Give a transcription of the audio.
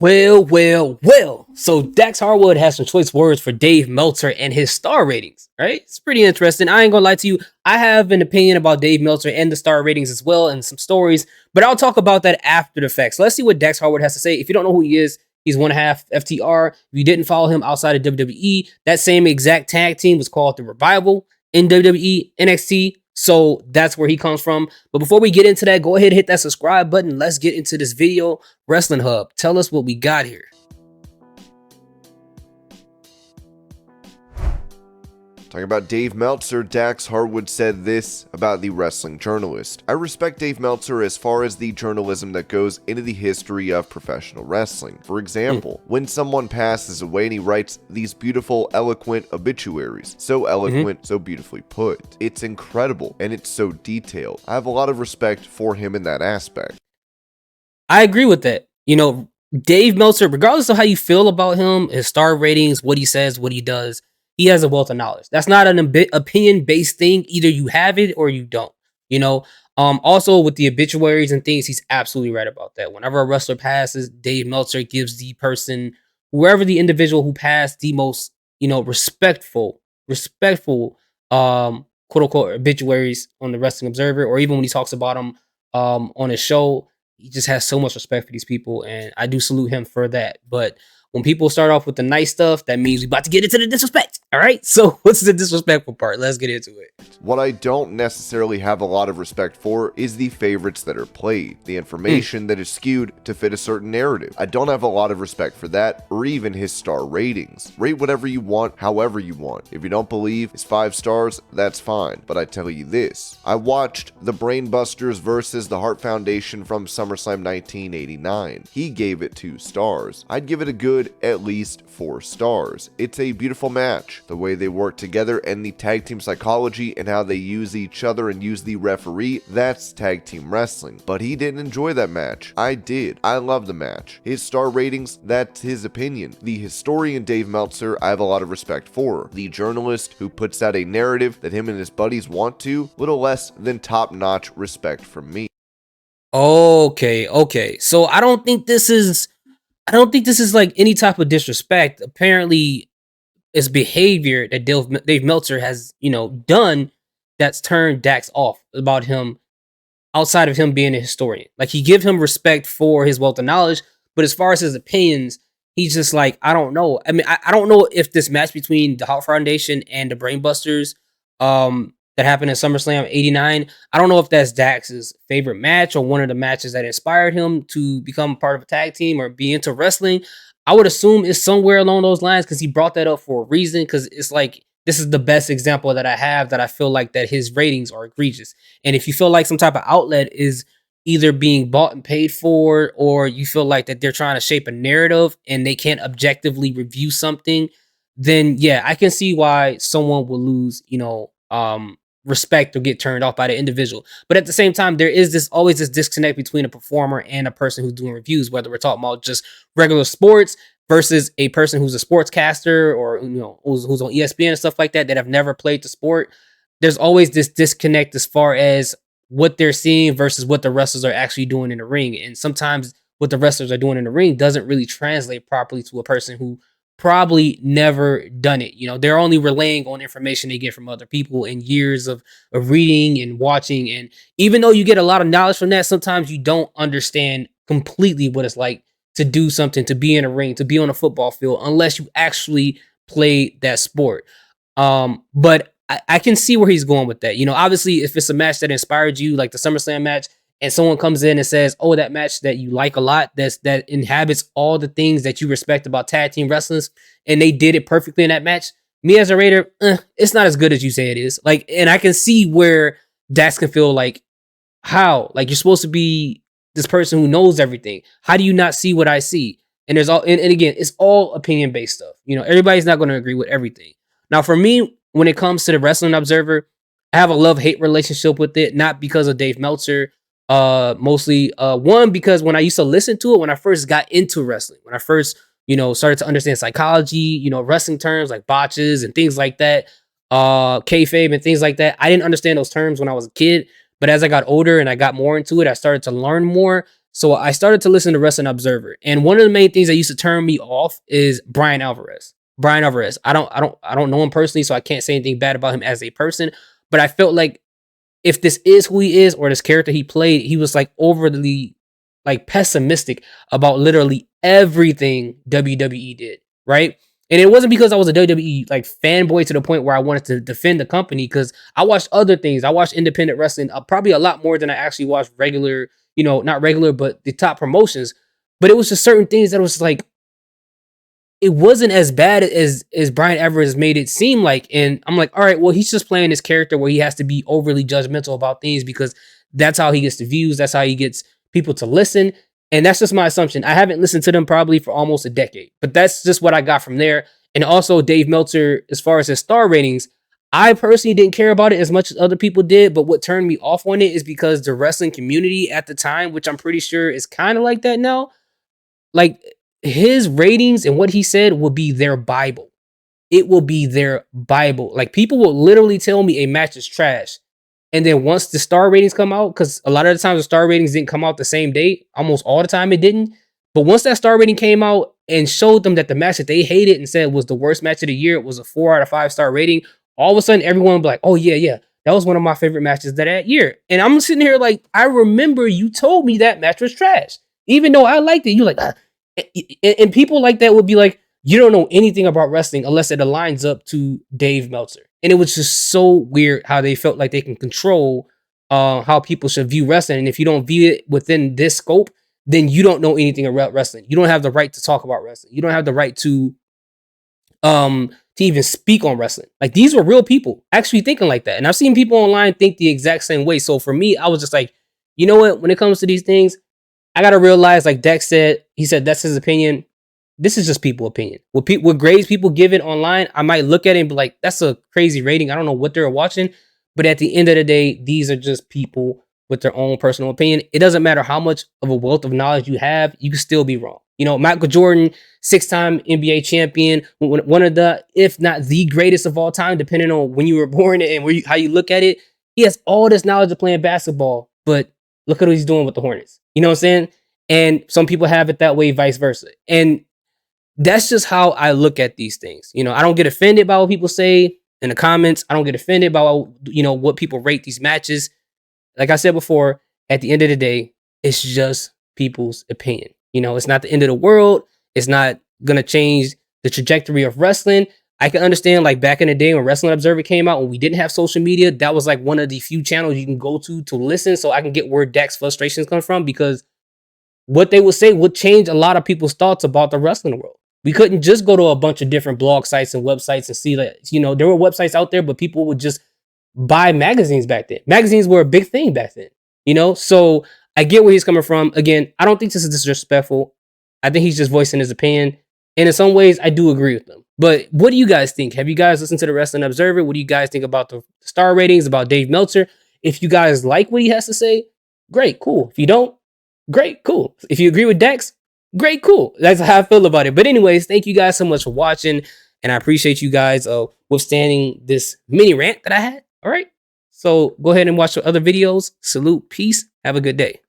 Well. So Dax Harwood has some choice words for Dave Meltzer and his star ratings, right? It's pretty interesting. I ain't gonna lie to you. I have an opinion about Dave Meltzer and the star ratings as well and some stories, but I'll talk about that after the fact. So let's see what Dax Harwood has to say. If you don't know who he is, he's one half FTR. If you didn't follow him outside of WWE, that same exact tag team was called The Revival in WWE, NXT. So that's where he comes from. But before we get into that, go ahead and hit that subscribe button. Let's get into this video. Wrestling Hub, tell us what we got here. Talking about Dave Meltzer, Dax Harwood said this about the wrestling journalist. I respect Dave Meltzer as far as the journalism that goes into the history of professional wrestling. For example, when someone passes away and he writes these beautiful, eloquent obituaries. So eloquent, so beautifully put. It's incredible, and it's so detailed. I have a lot of respect for him in that aspect. I agree with that. You know, Dave Meltzer, regardless of how you feel about him, his star ratings, what he says, what he does, he has a wealth of knowledge. That's not an opinion-based thing. Either you have it or you don't. You know, also with the obituaries and things, he's absolutely right about that. Whenever a wrestler passes, Dave Meltzer gives the person, whoever the individual who passed, the most, respectful, quote unquote obituaries on the Wrestling Observer, or even when he talks about them on his show. He just has so much respect for these people, and I do salute him for that. But when people start off with the nice stuff, that means we about to get into the disrespect. All right, so what's the disrespectful part? Let's get into it. What I don't necessarily have a lot of respect for is the favorites that are played, the information that is skewed to fit a certain narrative. I don't have a lot of respect for that, or even his star ratings. Rate whatever you want, however you want. If you don't believe it's 5 stars, that's fine. But I tell you this, I watched the Brainbusters versus the Hart Foundation from SummerSlam 1989. He gave it 2 stars. I'd give it a good at least 4 stars. It's a beautiful match. The way they work together and the tag team psychology and how they use each other and use the referee, that's tag team wrestling. But he didn't enjoy that match. I did. I love the match. His star ratings, that's his opinion. The historian Dave Meltzer, I have a lot of respect for. The journalist who puts out a narrative that him and his buddies want to, little less than top-notch respect from me. Okay. So I don't think this is like any type of disrespect. Apparently, it's behavior that Dave Meltzer has, done that's turned Dax off about him outside of him being a historian. Like, he give him respect for his wealth of knowledge, but as far as his opinions, he's just like, I don't know. I mean, I don't know if this match between the Hart Foundation and the Brainbusters that happened in SummerSlam 89, I don't know if that's Dax's favorite match or one of the matches that inspired him to become part of a tag team or be into wrestling. I would assume it's somewhere along those lines because he brought that up for a reason, because it's like, this is the best example that I have that I feel like that his ratings are egregious. And if you feel like some type of outlet is either being bought and paid for, or you feel like that they're trying to shape a narrative and they can't objectively review something, then yeah, I can see why someone will lose, respect or get turned off by the individual. But at the same time, there is always this disconnect between a performer and a person who's doing reviews, whether we're talking about just regular sports versus a person who's a sportscaster or who's on ESPN and stuff like that have never played the sport. There's always this disconnect as far as what they're seeing versus what the wrestlers are actually doing in the ring. And sometimes what the wrestlers are doing in the ring doesn't really translate properly to a person who probably never done it. They're only relaying on information they get from other people and years of reading and watching. And even though you get a lot of knowledge from that, sometimes you don't understand completely what it's like to do something, to be in a ring, to be on a football field, unless you actually play that sport. But I can see where he's going with that. Obviously, if it's a match that inspired you, like the SummerSlam match, and someone comes in and says, oh, that match that you like a lot, that inhabits all the things that you respect about tag team wrestling, and they did it perfectly in that match, me as a Raider, it's not as good as you say it is. Like, and I can see where Dax can feel like, how? Like, you're supposed to be this person who knows everything. How do you not see what I see? And there's all, and again, it's all opinion-based stuff. Everybody's not going to agree with everything. Now, for me, when it comes to the Wrestling Observer, I have a love-hate relationship with it, not because of Dave Meltzer. Mostly, one, because when I used to listen to it, when I first got into wrestling, when I first, started to understand psychology, wrestling terms like botches and things like that, kayfabe and things like that. I didn't understand those terms when I was a kid, but as I got older and I got more into it, I started to learn more. So I started to listen to Wrestling Observer, and one of the main things that used to turn me off is Brian Alvarez. Brian Alvarez. I don't know him personally, so I can't say anything bad about him as a person. But I felt like if this is who he is or this character he played, he was like overly like pessimistic about literally everything WWE did, right? And it wasn't because I was a WWE like fanboy to the point where I wanted to defend the company, because I watched other things. I watched independent wrestling probably a lot more than I actually watched regular, not regular, but the top promotions. But it was just certain things that was like, it wasn't as bad as Brian Everett made it seem like. And I'm like, all right, well, he's just playing this character where he has to be overly judgmental about things because that's how he gets the views, that's how he gets people to listen. And that's just my assumption. I haven't listened to them probably for almost a decade, but that's just what I got from there. And also Dave Meltzer, as far as his star ratings, I personally didn't care about it as much as other people did, but what turned me off on it is because the wrestling community at the time, which I'm pretty sure is kind of like that now, like his ratings and what he said will be their Bible. It will be their Bible. Like people will literally tell me a match is trash. And then once the star ratings come out, because a lot of the times the star ratings didn't come out the same day, almost all the time it didn't. But once that star rating came out and showed them that the match that they hated and said was the worst match of the year, it was a 4 out of 5 star rating, all of a sudden everyone would be like, oh yeah, yeah, that was one of my favorite matches that year. And I'm sitting here like, I remember you told me that match was trash. Even though I liked it, you're like, ah. And people like that would be like, you don't know anything about wrestling unless it aligns up to Dave Meltzer. And it was just so weird how they felt like they can control how people should view wrestling. And if you don't view it within this scope, then you don't know anything about wrestling. You don't have the right to talk about wrestling. You don't have the right to even speak on wrestling. Like these were real people actually thinking like that. And I've seen people online think the exact same way. So for me, I was just like, you know what? When it comes to these things, I gotta realize, like Dex said, he said that's his opinion. This is just people opinion. What grades people give it online, I might look at it and be like, that's a crazy rating. I don't know what they're watching. But at the end of the day, these are just people with their own personal opinion. It doesn't matter how much of a wealth of knowledge you have, you can still be wrong. Michael Jordan, 6-time NBA champion, one of the, if not the greatest of all time, depending on when you were born and how you look at it. He has all this knowledge of playing basketball, but look at what he's doing with the Hornets. You know what I'm saying? And some people have it that way, vice versa. And that's just how I look at these things. I don't get offended by what people say in the comments. I don't get offended by what people rate these matches. Like I said before, at the end of the day, it's just people's opinion. It's not the end of the world. It's not gonna change the trajectory of wrestling. I can understand, like back in the day when Wrestling Observer came out, when we didn't have social media, that was like one of the few channels you can go to listen, so I can get where Dak's frustrations come from, because what they would say would change a lot of people's thoughts about the wrestling world. We couldn't just go to a bunch of different blog sites and websites and see that, there were websites out there, but people would just buy magazines back then. Magazines were a big thing back then, So I get where he's coming from. Again, I don't think this is disrespectful. I think he's just voicing his opinion. And in some ways, I do agree with them. But what do you guys think? Have you guys listened to the Wrestling Observer? What do you guys think about the star ratings, about Dave Meltzer? If you guys like what he has to say, great, cool. If you don't, great, cool. If you agree with Dex, great, cool. That's how I feel about it. But anyways, thank you guys so much for watching. And I appreciate you guys withstanding this mini rant that I had. All right. So go ahead and watch the other videos. Salute. Peace. Have a good day.